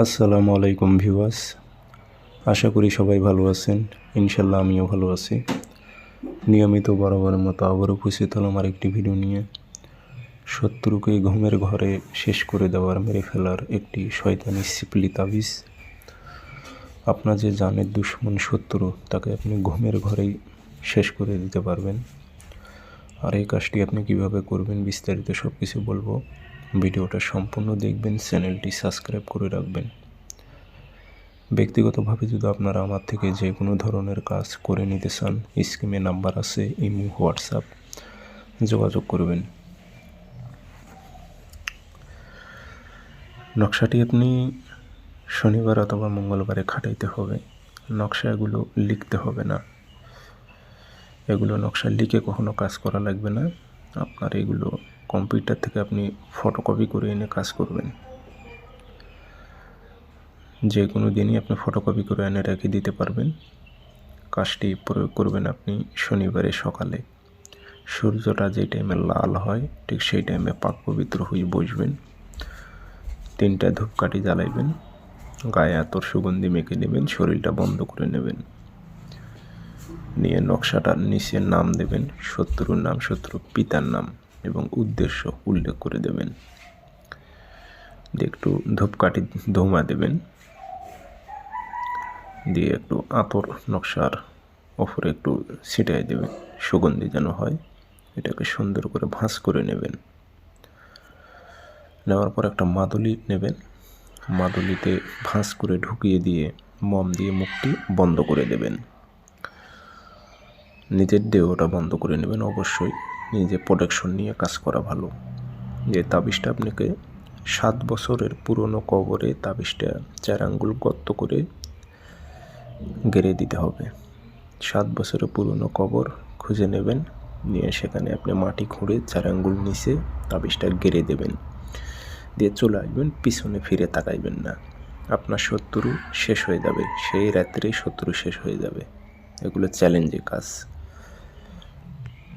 আসসালামু আলাইকুম ভিউয়ার্স, আশা করি সবাই ভালো আছেন। ইনশাল্লাহ আমিও ভালো আছি। নিয়মিত বরাবরের মতো আবারও উপস্থিত হলাম আর একটি ভিডিও নিয়ে। শত্রুকে ঘুমের ঘরে শেষ করে দেওয়ার, মেরে ফেলার একটি শয়তানি সিপলি তাবিজ। আপনার যে জানের দুশ্মন শত্রু, তাকে আপনি ঘুমের ঘরেই শেষ করে দিতে পারবেন। আর এই কাজটি আপনি কিভাবে করবেন বিস্তারিত সব কিছু বলবো। ভিডিওটা সম্পূর্ণ দেখবেন, চ্যানেলটি সাবস্ক্রাইব করে রাখবেন। ব্যক্তিগতভাবে যদি আপনারা আমার থেকে যে কোনো ধরনের কাজ করে নিতে চান, স্ক্রিনে নাম্বার আছে, ইমো, হোয়াটসঅ্যাপ, যোগাযোগ করবেন। নকশাটি আপনি শনিবার অথবা মঙ্গলবারে খাটাইতে হবে। নকশা এগুলো লিখতে হবে না, এগুলো নকশা লিখে কখনো কাজ করা লাগবে না। আপনার এগুলো কম্পিউটার থেকে আপনি ফটোকপি করে এনে কাজ করবেন। যে কোনো দিনই আপনি ফটোকপি করে এনে রেখে দিতে পারবেন। কাজটি প্রয়োগ করবেন আপনি শনিবারে সকালে। সূর্যটা যে টাইমে লাল হয় ঠিক সেই টাইমে পাক পবিত্র হয়ে বসবেন। 3টা ধূপকাঠি জ্বালাইবেন, গায়ে আতর সুগন্ধি মেখে নেবেন, শরীরটা বন্ধ করে নেবেন। নিয়ে নকশাটার নিচে নাম দেবেন, শত্রুর নাম, শত্রুর পিতার নাম এবং উদ্দেশ্য উল্লেখ করে দেবেন। দিয়ে একটু ধূপকাঠি ধোঁয়া দেবেন, দিয়ে একটু আতর নকশার ওপরে একটু ছিটাই দেবেন, সুগন্ধি যেন হয়। এটাকে সুন্দর করে ভাঁজ করে নেবেন। নেওয়ার পর একটা মাদুলি নেবেন, মাদুলিতে ভাঁজ করে ঢুকিয়ে দিয়ে মম দিয়ে মুখটি বন্ধ করে দেবেন। নিজের দেহটা বন্ধ করে নেবেন। অবশ্যই নিজে প্রোটেকশন নিয়ে কাজ করা ভালো। যে তাবিজটা আপনাকে 7 বছরের পুরনো কবরে তাবিজটা 4 আঙ্গুল গর্ত করে গেড়ে দিতে হবে। 7 বছরের পুরনো কবর খুঁজে নেবেন, নিয়ে সেখানে আপনি মাটি খুঁড়ে 4 আঙ্গুল নিচে তাবিজটা গেড়ে দেবেন। দিয়ে চলে আসবেন, পিছনে ফিরে তাকাইবেন না। আপনার শত্রু শেষ হয়ে যাবে, সেই রাত্রেই শত্রু শেষ হয়ে যাবে। এগুলো চ্যালেঞ্জের কাজ।